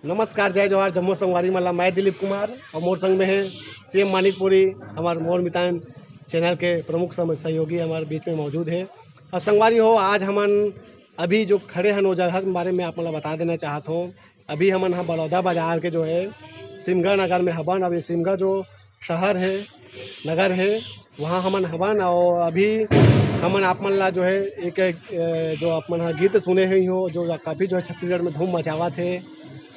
नमस्कार, जय जवाहर, जम्मू संगवारी मल्ला। मैं दिलीप कुमार और मोर संग में है सीएम मानिकपुरी, हमारे मोर मितान चैनल के प्रमुख सहयोगी हमारे बीच में मौजूद है। और संगवारी हो, आज हमन अभी जो खड़े हैं वो जगह के बारे में आप मतलब बता देना चाहता हूँ। अभी हमन यहाँ बड़ौदा बाजार के जो है सिमगा नगर में हवन। अभी सिमगा जो शहर है, नगर है, वहाँ हमन हवन। और अभी हमन आप मन ला जो है एक जो आप मन गीत सुने हुई हो, जो काफ़ी जो है छत्तीसगढ़ में धूम मचावा थे।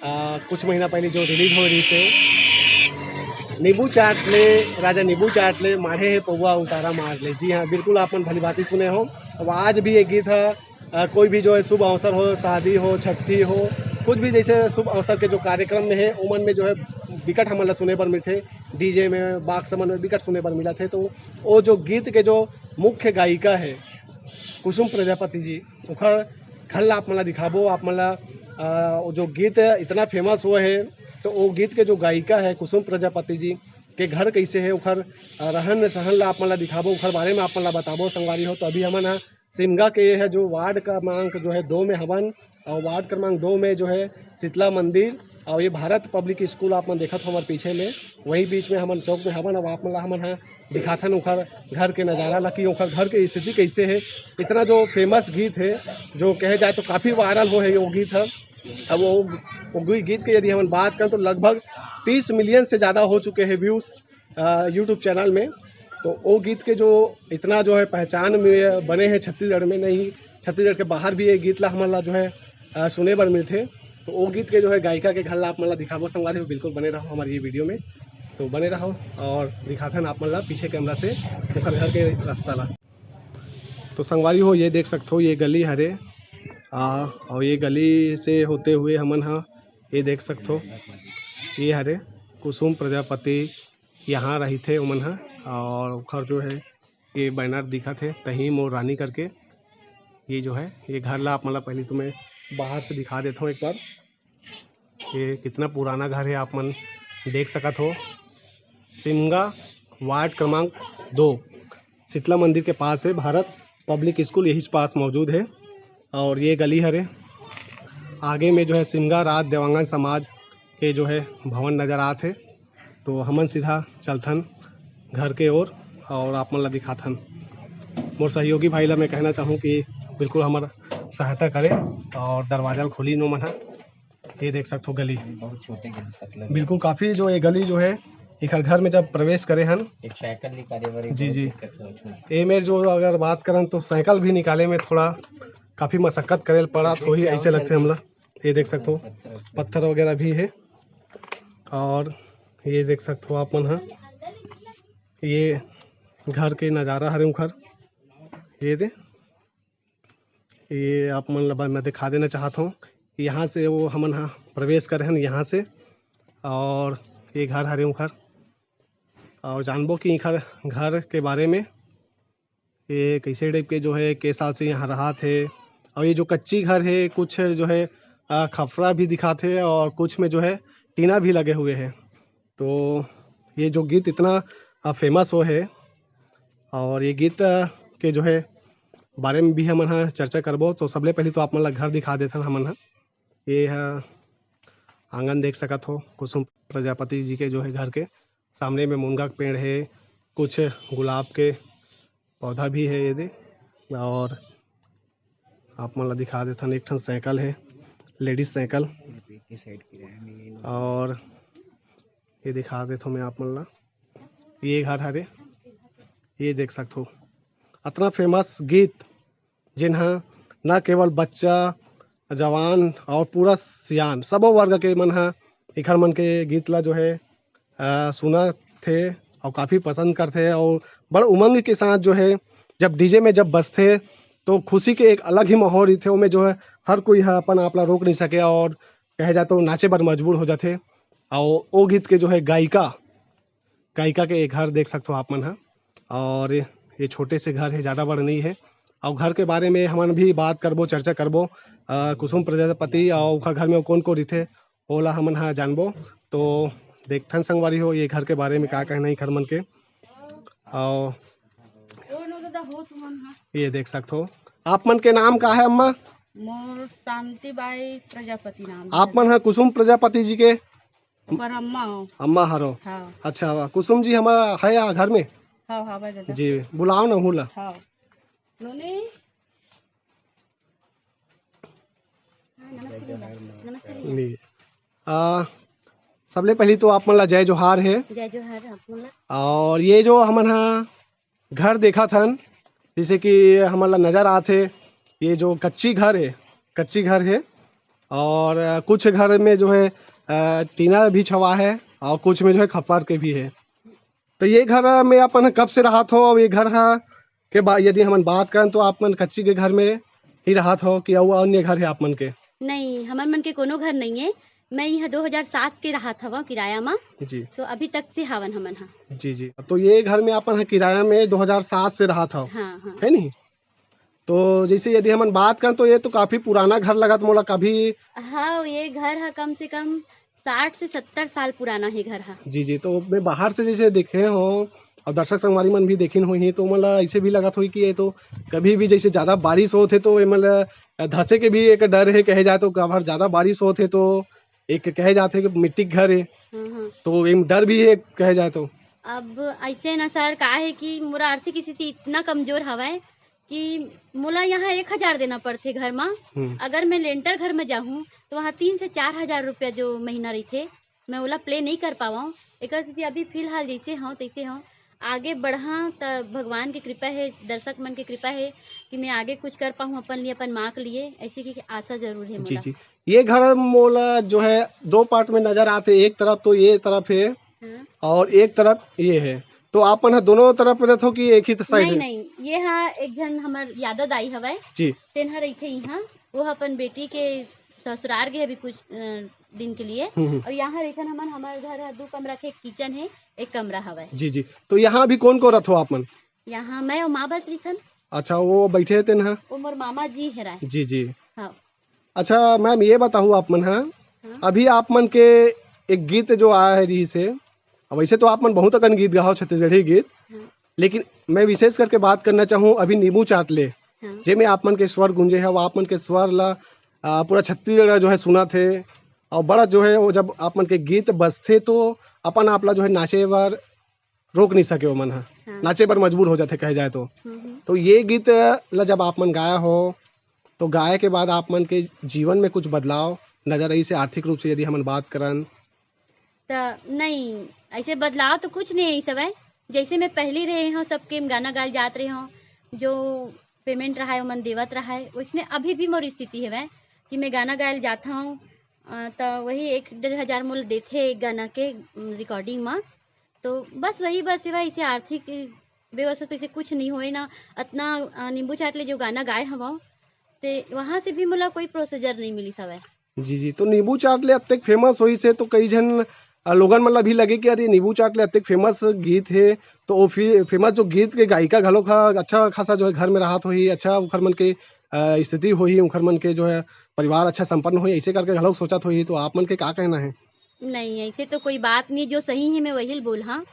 कुछ महीना पहले जो रिलीज हो रही से नींबू चाट ले, राजा नींबू चाट ले, माढ़े है पौवा उतारा मार ले। जी हाँ, बिल्कुल आप मन भली बात सुने हो। अब आज भी ये गीत है, कोई भी जो है शुभ अवसर हो, शादी हो, छठी हो, कुछ भी जैसे शुभ अवसर के जो कार्यक्रम में है उमन में जो है विकट हमला सुने पर मिलते। डीजे में, बाक्स समन में विकट सुने पर मिला थे। तो वो जो गीत के जो मुख्य गायिका है कुसुम प्रजापति जी, उखर खल आप मला दिखाबो। आप मला वो जो गीत इतना फेमस हुआ है, तो वो गीत के जो गायिका है कुसुम प्रजापति जी के घर कैसे है, उखर रहन सहन ला आप मला दिखाबो, उखर बारे में आप मला बताबो संगवारी हो। तो अभी हमन सिमगा के है जो वार्ड क्रमांक जो है 2 में हवन। और वार्ड क्रमांक 2 में जो है शीतला मंदिर और ये भारत पब्लिक स्कूल आप मन देखत हमारे पीछे में, वही बीच में हमन चौक में हवन। अब आप मन हमन दिखाथन उखर घर के नज़ारा ला कि उखर घर की स्थिति कैसे है। इतना जो फेमस गीत है, जो कहे जाए तो काफ़ी वायरल हो है वो गीत है। अब वो गीत की यदि हम बात करें तो लगभग 30 मिलियन से ज़्यादा हो चुके हैं व्यूज़ यूट्यूब चैनल में। तो वो गीत के जो इतना जो है पहचान में बने हैं छत्तीसगढ़ में, नहीं छत्तीसगढ़ के बाहर भी ये गीत ला हमारा जो है सुने बर मिलते। तो वो गीत के जो है गायिका के घर ला आप मतलब दिखाबो संगवारी हो। बिल्कुल बने रहो हमारी ये वीडियो में, तो बने रहो और दिखाथन आप मतलब पीछे कैमरा से घर के रास्ता ला। तो संगवारी हो, ये देख सकते हो ये गली हरे और ये गली से होते हुए हमन हाँ ये देख सकते हो ये हरे कुसुम प्रजापति यहाँ रही थे उमन हा। और उखर जो है ये बैनर दिखा थे तहीम और रानी करके। ये जो है ये घर ला आप मतलब पहले तुम्हें बाहर से दिखा देता हूँ एक बार। ये कितना पुराना घर है आप मन देख सकत हो। सिमगा वार्ड क्रमांक 2 शीतला मंदिर के पास है भारत पब्लिक स्कूल, यही पास मौजूद है। और ये गली हरे आगे में जो है सिमगा राज देवांगन समाज के जो है भवन नज़र आते। तो हमन सीधा चलथन घर के ओर और आप मन ला दिखाथन। मोर सहयोगी भाई ला मैं कहना चाहूँ कि बिल्कुल हमारा सहायता करें और दरवाजा खोली नो मन। ये देख सकते हो गली बहुत छोटे बिल्कुल काफ़ी जो ये गली जो है एक घर में जब प्रवेश करे हन एक साइकिल निकाले जी जी ये मेरे जो अगर बात करें तो साइकिल भी निकाले में थोड़ा काफ़ी मशक्क़त करे पड़ा, तो ही ऐसे लगते हमला। ये देख सकते हो पत्थर वगैरह भी है। और ये देख सकते हो आप मन हाँ ये घर के नज़ारा हरे घर ये दे ये आप मन ला मैं दिखा देना चाहता हूँ। यहाँ से वो हमन हाँ प्रवेश करे हैं यहाँ से। और ये घर हरे घर और जानबो कि घर के बारे में ये कैसे टाइप के जो है के साल से यहाँ रहा थे। और ये जो कच्ची घर है कुछ जो है खफरा भी दिखाते और कुछ में जो है टीना भी लगे हुए हैं। तो ये जो गीत इतना फेमस हो है और ये गीत के जो है बारे में भी हम हाँ चर्चा करबो। तो सबले पहले तो आप मन ला घर दिखा देथन हमन हाँ। ये आंगन देख सकत हो कुसुम प्रजापति जी के जो है घर के सामने में मुनगा का पेड़ है, कुछ गुलाब के पौधा भी है ये दे। और आप मन ला दिखा देथन एक ठन साइकिल है, लेडीज साइकिल। और ये दिखा देता हूँ मैं आप मन ला ये घर हरे ये देख सकते हो। इतना फेमस गीत जिन्हा न केवल बच्चा जवान और पूरा सियान सब वर्ग के मन हा एखर मन के गीत ला जो है सुना थे और काफ़ी पसंद करते। और बड़ उमंग के साथ जो है जब डीजे में जब बजते तो खुशी के एक अलग ही माहौल थे। में जो है हर कोई अपन आप ला रोक नहीं सके और कहे जाए तो नाचे बर मजबूर हो जाते। और वो गीत के जो है गायिका के एक घर देख सकते हो आप मन हा। और ये छोटे से घर है, ज़्यादा बड़ नहीं है। और घर के बारे में हमन भी बात करबो, चर्चा करबो। कुसुम प्रजापति और उखर घर में कौन कौन रथे ओला हमन हाँ जानबो। तो देखथन संगवारी हो ये घर के बारे में का कहना है घर मन के। और ये देख सकते हो आप मन के नाम का है अम्मा? मोर शांतिबाई प्रजापति नाम आप मन है कुसुम प्रजापति जी के पर अम्मा हो। अम्मा हरो। हाँ अच्छा वाह, कुसुम जी हमारा है यहाँ घर में हाँ हाँ भाई दादा। जी, बुलाओ ना हूँ ला। हाँ नोने। हाँ, नमस्ते भैया। नमस्ते भैया। नहीं सबले पहली तो आप मन ला जय जोहार है। जय जोहार आप बोला। और ये जो हमन हा घर देखा थन, जैसे कि हमन ला नजर आते, ये जो कच्ची घर है, कच्ची घर है। और कुछ घर में जो है टीना भी छवा है और कुछ में जो है खप्पर के भी है। तो ये घर में अपन कब से रहा हो, और ये घर है के बाद यदि हम बात करें तो आप मन कच्ची के घर में ही रहा हो कि और अन्य घर है आप मन के? नहीं हमार मन के कोनो घर नहीं है। मैं यहाँ 2007 के रहा था किराया में। जी तो अभी तक से हावन हमन हा। जी जी। तो ये घर में अपन किराया में 2007 से रहा था, हाँ हाँ है नहीं? तो जैसे यदि हम बात करें तो ये तो काफी पुराना घर लगा तो मोला कभी। हाँ ये घर है कम से कम 60 से 70 साल पुराना है घर है। जी जी। तो मैं बाहर से जैसे देखे हो और दर्शक संगवारी मन भी देखिन हुई तो मतलब ऐसे भी लगा था कि ये तो कभी भी जैसे ज्यादा बारिश होते तो ये मतलब धंसे के भी एक डर है, कहे जाए तो अगर ज्यादा बारिश होते तो एक कहे जाते कि मिट्टी के घर है, हाँ। तो एक डर भी है कहे जाए तो। अब ऐसे न सर का है कि मोरा आर्थिक स्थिति इतना कमजोर हवा कि मोला यहाँ 1000 देना पड़ते घर में। अगर मैं लेंटर घर में जाऊँ तो वहाँ 3 से 4 हजार रुपया जो महीना रही थे, मैं ओला प्ले नहीं कर पावा। एक स्थिति अभी फिलहाल जैसे हूँ तैसे हूँ, आगे बढ़ा तो भगवान की कृपा है, दर्शक मन की कृपा है कि मैं आगे कुछ कर पाऊँ अपन लिए, अपन माँ के लिए, ऐसी की आशा जरूर है जी मोला। जी। ये घर मोला जो है दो पार्ट में नजर आते, एक तरफ तो ये तरफ है हाँ? और एक तरफ ये है। तो आप मन दोनों तरफ रहते हो कि एक ही साइड नहीं है? नहीं, ये हाँ एक जन हमार यादव दाई हवाए जी। तेन रही थे यहाँ। वो अपन बेटी के ससुराल गए अभी कुछ दिन के लिए। और यहाँ रहते हमारे घर है 2 कमरा के, एक किचन है, एक कमरा हवा। जी जी। तो यहाँ अभी कौन को रथो आप मन? यहाँ मैं और माँ बस रही। अच्छा, वो बैठे थे ना? वो मोर मामा जी है राय। जी जी। हाँ अच्छा मैम, ये बताऊँ आप मन हाँ, हाँ अभी आप मन के एक गीत जो आया है रही से, अब वैसे तो आप मन बहुत अकन गीत गाओ छत्तीसगढ़ी गीत, हाँ लेकिन मैं विशेष करके बात करना चाहूँ अभी नींबू चाट ले, हाँ जेमे आप मन के स्वर गुंजे है, वो आप मन के स्वर ला पूरा छत्तीसगढ़ जो है सुना थे। और बड़ा जो है वो जब आप मन के गीत बजते तो अपन आप ला जो है नाचे बर रोक नहीं सके, वो मन हा हाँ। नाचे बर मजबूर हो जाते कहे जाए तो। हम्म। तो ये गीत ला जब आप मन गाया हो तो गाय के बाद आप मन के जीवन में कुछ बदलाव नजर आई से, आर्थिक रूप से यदि हम बात करन? तो नहीं ऐसे बदलाव तो कुछ नहीं है सब है। जैसे मैं पहले रहे हूँ सबके गाना गाल जात रहे हूँ, जो पेमेंट रहा है वो मन देवत रहा है, उसने अभी भी मोर स्थिति है वह कि मैं गाना गायल जाता हूँ तो वही 1-1.5 हजार मूल देते एक गाना के रिकॉर्डिंग में। तो बस वही बस वह इसे आर्थिक व्यवस्था तो इसे कुछ नहीं होए ना। इतना नींबू चाट ले जो गाना गाए हवा ते वहाँ से भी मोला कोई प्रोसीजर नहीं मिली सब है। जी जी। तो नींबू चाट ले अब तक फेमस हुई से तो कई जन लोगन मतलब भी लगे कि अरे नींबू चाट ले अब तक फेमस गीत है, तो वो फेमस जो गीत के गायिका घलो का अच्छा खासा जो है घर में राहत हुई, अच्छा उखर मन के स्थिति हुई, उखर मन के जो है परिवार अच्छा संपन्न हुई, ऐसे करके घलो सोचत हुई। तो आप मन के का कहना है? नहीं ऐसे तो कोई बात नहीं, जो सही है मैं वही बोल। हाँ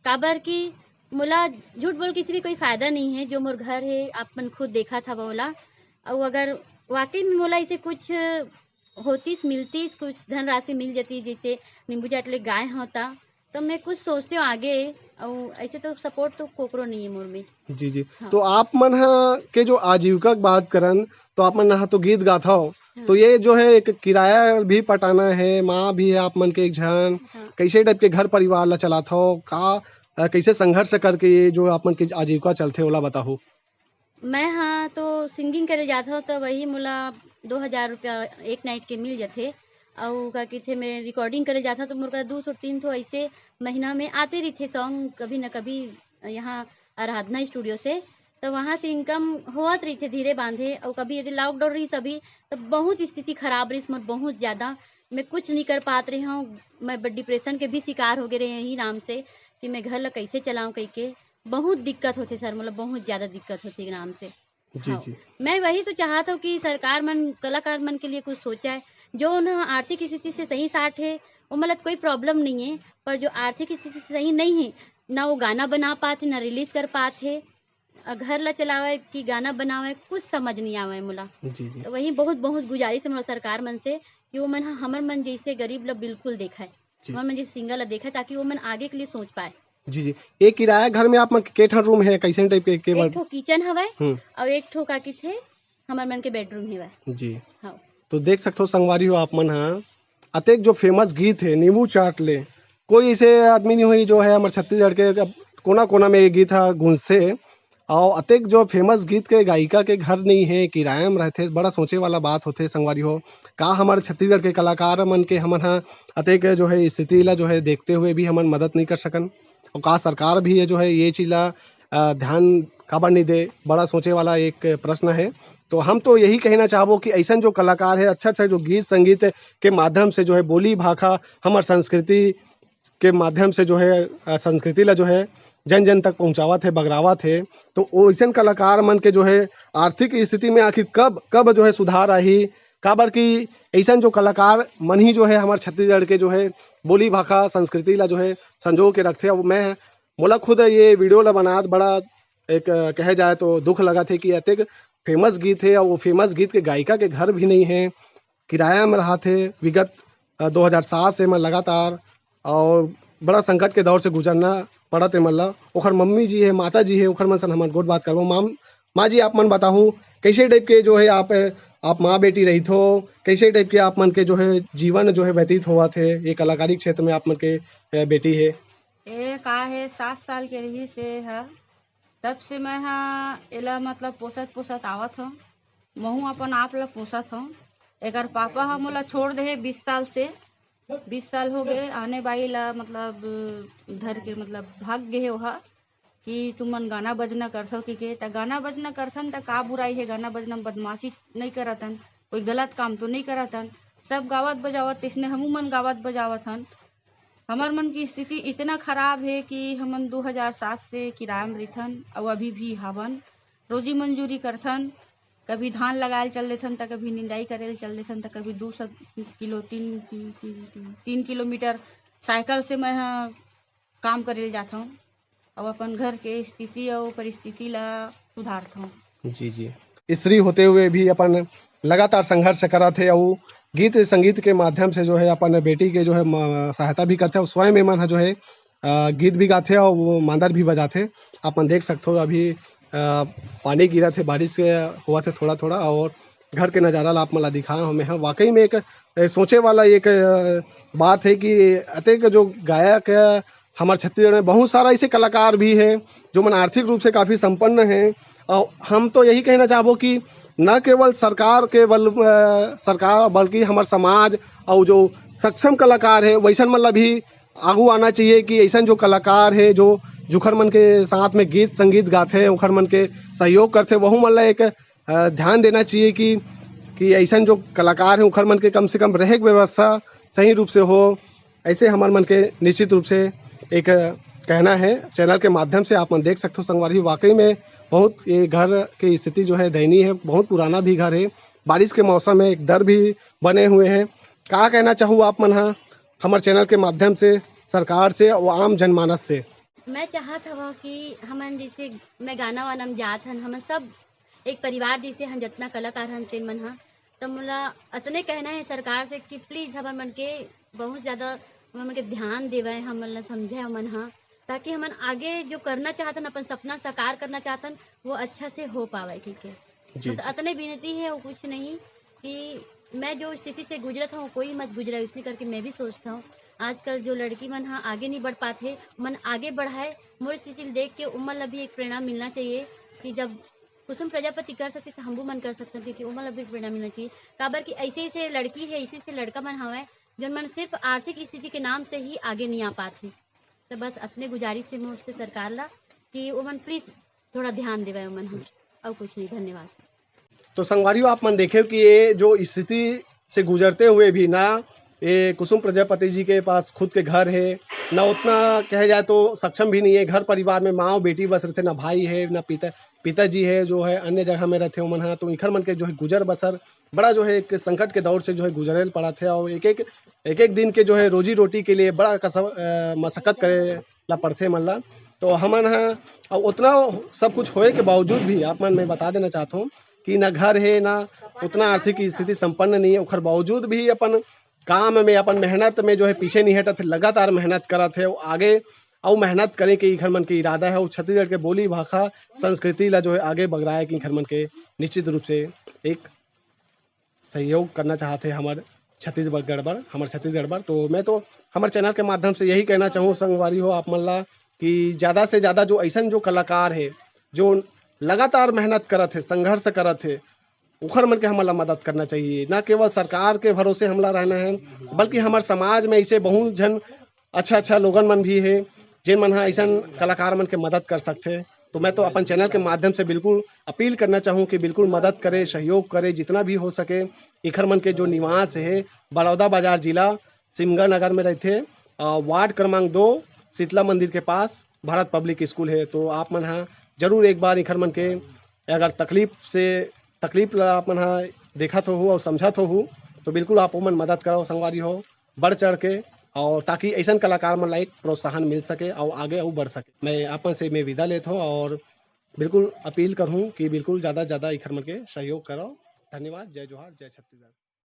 काबर की मोला झूठ बोल किसी भी कोई फायदा नहीं है। जो मोर घर है आप मन खुद देखा था बोला, और अगर वाकई में मोला इसे कुछ होतीस मिलतीस, कुछ धनराशि मिल जाती जैसे नींबू चाटले गाय होता, तो मैं कुछ सोचते हूँ आगे। और ऐसे तो सपोर्ट तो कोकरो नहीं है मोर में। जी जी। हाँ तो आप मन के जो आजीविका की बात करन तो आप मन तो गीत गाथा हो, तो हाँ ये जो है एक किराया भी पटाना है, माँ भी है आप मन के एक झन, हाँ। कैसे टाइप के घर परिवार ला चलाता हो का, कैसे संघर्ष करके ये जो आप मन की आजीविका चलते ओला बताओ? मैं हाँ तो सिंगिंग करे जाता हूँ तो वही मोला 2 हजार रुपया एक नाइट के मिल जाते। और का कहते मैं रिकॉर्डिंग करे जाता तो मोर का 200-300 ऐसे महीना में आते रही थे सॉन्ग कभी न कभी यहाँ आराधना स्टूडियो से। तो वहाँ से इनकम होत रही थे धीरे बांधे। और कभी यदि लॉकडाउन रही सभी तो बहुत स्थिति खराब रही मोर, बहुत ज़्यादा मैं कुछ नहीं कर पात रही हूँ। मैं डिप्रेशन के भी शिकार हो गए रहे यही नाम से कि मैं घर ला कैसे चलाऊँ कह के बहुत दिक्कत होती सर, मतलब बहुत ज़्यादा दिक्कत होती नाम से। जी हाँ जी। मैं वही तो चाहता हूँ कि सरकार मन कलाकार मन के लिए कुछ सोचा है। जो ना आर्थिक स्थिति से सही साठ है वो मतलब कोई प्रॉब्लम नहीं है, पर जो आर्थिक स्थिति से सही नहीं है ना वो गाना बना पाते ना रिलीज कर पाते घर ला चलावे कि गाना बनावे कुछ समझ नहीं आवे मोला। जी जी तो वही बहुत बहुत गुजारिश है मोला सरकार मन से कि वो मन हमर मन जैसे गरीब ला बिल्कुल देखे, जी हमर मन जैसे सिंगल ला देखे, ताकि वो मन आगे के लिए सोच पाए। जी जी। एक किराया घर में आप मन के ठन रूम है, कैसे टाइप के एक ठो किचन हवय हम्म। और एक ठो का थे हमर मन के बेडरूम हेवय। जी। हाँ। तो देख सकते हो संगवारी हो आप मन, हाँ अतेक जो फेमस गीत है नींबू चाट ले, कोई ऐसे आदमी नहीं हुई जो है हमारे छत्तीसगढ़ के कोना कोना में ये गीत है गूंजते। और अतेक जो फेमस गीत के गायिका के घर नहीं है, किराया में रहते, बड़ा सोचे वाला बात होते संगवारी हो। का हमारे छत्तीसगढ़ के कलाकार मन के हमन हा अतेक जो है स्थिति ला जो है देखते हुए भी हमन मदद नहीं कर सकन, और का सरकार भी है जो है ये चीज़ ला ध्यान काबर नहीं दे, बड़ा सोचे वाला एक प्रश्न है। तो हम तो यही कहना चाहबो कि ऐसा जो कलाकार है अच्छा अच्छा जो गीत संगीत के माध्यम से जो है बोली भाषा हमार संस्कृति के माध्यम से जो है संस्कृति ला जो है जन जन तक पहुंचावत है, बगरावत है। तो वैसे कलाकार मन के जो है आर्थिक स्थिति में आखिर कब कब जो है सुधार आही, काबर कि ऐसा जो कलाकार मन ही जो है हमारे छत्तीसगढ़ के जो है बोली भाषा संस्कृति ला जो है संजो के रखते। अब मैं मोला खुद ये वीडियो ला बनात बड़ा एक कहे जाए तो दुख लगा थे कि अतेक फेमस गीत है और वो फेमस गीत के गायिका के घर भी नहीं है, किराया में रहा थे विगत 2007 से मैं लगातार, और बड़ा संकट के दौर से गुजरना पड़ा थे मल्ला। ओखर मम्मी जी है, माता जी है, ओखर मन सन हमन गोट बात करबो। माँ जी आप मन बताहूँ कैसे टाइप के जो है आप माँ बेटी रही थो, कैसे टाइप के आप मन के जो है जीवन जो है व्यतीत हुआ थे ये कलाकारी क्षेत्र में आप मन के बेटी है। ए का है 7 साल के रही से है, तब से मैं हाँ एला मतलब पोसत पोसत आवत हूँ। महू अपन आप ला पोसत हूँ। एकर पापा हा मोला छोड़ दे 20 साल से, 20 साल हो गए आने बाई ला मतलब धर के मतलब भाग गए वहा कि तुम मन गाना बजना करथो कि त गाना बजना करथन त का बुराई है, गाना बजना में बदमाशी नहीं करतन, कोई गलत काम तो नहीं करतन, सब गावत बजावत इसने हमू मन गावत बजावत हन। हमार मन की स्थिति इतना खराब है कि हमन 2007 से किराया में रहथन और अभी भी हवन, रोजी मंजूरी करथन, कभी धान लगाए चल देथन त कभी निंदाई करे चल देथन त कभी 200 किलो 3 किलोमीटर साइकिल से मैं काम करे जाता हूँ और अपन घर के स्थिति और परिस्थिति ला सुधारता हूँ। जी जी। स्त्री होते हुए भी अपन लगातार संघर्ष करा थे और गीत संगीत के माध्यम से जो है अपन बेटी के जो है सहायता भी करते और स्वयं में मन जो है गीत भी गाते और वो मांदर भी बजाते। अपन देख सकते हो अभी पानी गिरा थे, बारिश हुआ थे थोड़ा थोड़ा, और घर के नज़ारा ला आप मला दिखाया हमें। हाँ वाकई में एक सोचे वाला एक बात है कि अतेक जो गायक हमारे छत्तीसगढ़ में बहुत सारा ऐसे कलाकार भी है जो मन आर्थिक रूप से काफ़ी संपन्न हैं। और हम तो यही कहना चाहबो कि न केवल सरकार के सरकार बल्कि हमारे समाज और जो सक्षम कलाकार है वैसन मतलब भी आगू आना चाहिए कि ऐसा जो कलाकार है जो जुखर मन के साथ में गीत संगीत गाते हैं उखर मन के सहयोग करते वह मतलब एक ध्यान देना चाहिए कि ऐसा जो कलाकार है उखर मन के कम से कम रहे व्यवस्था सही रूप से हो। ऐसे हमारे मन के निश्चित रूप से एक कहना है चैनल के माध्यम से आप मन देख सकते हो संगवारी। वाकई में बहुत ये घर की स्थिति जो है दयनीय है, बहुत पुराना भी घर है, बारिश के मौसम में एक डर भी बने हुए हैं। क्या कहना चाहूँ आप मन हमारे चैनल के माध्यम से सरकार से और आम जनमानस से? मैं चाहत हवा कि हमन जैसे मैं गाना वाना में जात हन, हमन सब एक परिवार जैसे हन, जितना कलाकार हन तेन मन हा, तब मोला अतने कहना है सरकार से कि प्लीज़ हमन मन के बहुत ज़्यादा हमन मन के ध्यान देवे, हमन ला समझे हमन हा, ताकि हमन आगे जो करना चाहतन अपन सपना साकार करना चाहतन वो अच्छा से हो पावे। ठीक है, बस अतने विनती है, वो कुछ नहीं कि मैं जो स्थिति से गुजरत हूँ कोई मत गुजरा, इसी करके मैं भी सोचता हूँ आजकल जो लड़की मन हाँ आगे नहीं बढ़ पाते मन आगे बढ़ाए। मोर स्थिति देख के उमर ला भी एक प्रेरणा मिलना चाहिए कि जब कुसुम प्रजापति कर सकते तो हमू मन कर सकते, क्योंकि उमर ला भी प्रेरणा मिलना चाहिए। काबर कि ऐसे ऐसे लड़की है, ऐसे ऐसे लड़का मन हवे जो मन सिर्फ आर्थिक स्थिति के नाम से ही आगे नहीं आ पाते। तो बस अपने गुजारिश से मोर से सरकार ला कि वो मन प्लीज़ थोड़ा ध्यान देवे मन हम, और कुछ नहीं। धन्यवाद। तो संगवारियों आप मन देखे कि ये जो स्थिति से गुजरते हुए भी ना ये कुसुम प्रजापति जी के पास खुद के घर है, ना उतना कहे जाए तो सक्षम भी नहीं है। घर परिवार में माँ और बेटी बस रहते, ना भाई है ना पिताजी है जो है अन्य जगह में रहते हो मन हा। तो इखर मन के जो है गुजर बसर बड़ा जो है एक संकट के दौर से जो है गुजरेल पड़ा थे, और एक एक दिन के जो है रोजी रोटी के लिए बड़ा मशक्कत करे ला पड़ते मन ला। तो हमन और उतना सब कुछ होए के बावजूद भी आप मन मैं बता देना चाहता हूँ कि ना घर है ना उतना आर्थिक स्थिति संपन्न नहीं है, उखर बावजूद भी अपन काम में अपन मेहनत में जो है पीछे नहीं हटत, लगातार मेहनत करत है आगे और मेहनत करे के इखर मन के इरादा है और छत्तीसगढ़ के बोली भाषा संस्कृति ला जो है आगे बगराए के इखर मन के निश्चित रूप से एक सहयोग करना चाहते हैं हमारे छत्तीसगढ़ बर। तो मैं तो हमारे चैनल के माध्यम से यही कहना चाहूँ संगवारी हो आप मन ला कि ज़्यादा से ज़्यादा जो ऐसा जो कलाकार है जो लगातार मेहनत करत है, संघर्ष करत है, उखर मन के हमला मदद करना चाहिए। न केवल सरकार के भरोसे हमला रहना है बल्कि हमारे समाज में ऐसे बहुत जन अच्छा लोगन मन भी है जिन मन ऐसा कलाकार मन के मदद कर सकते। तो मैं तो अपन चैनल के माध्यम से बिल्कुल अपील करना चाहूँ कि बिल्कुल मदद करे, सहयोग करे जितना भी हो सके। इखर मन के जो निवास है बड़ौदा बाजार जिला सिमगा नगर में रहते, वार्ड क्रमांक 2 शीतला मंदिर के पास भारत पब्लिक स्कूल है। तो आप मन हाँ जरूर एक बार इखर मन के अगर तकलीफ ला आप मन हाँ देखा तो हो और समझा तो हो तो बिल्कुल आप मन मदद करो संगवारी हो बढ़ चढ़ के, और ताकि ऐसा कलाकार मन ला एक प्रोत्साहन मिल सके और आगे और बढ़ सके। मैं आपन से मैं विदा लेता हूँ और बिल्कुल अपील करूँ कि बिल्कुल ज़्यादा इखर मन के सहयोग करो। धन्यवाद। जय जोहार, जय छत्तीसगढ़।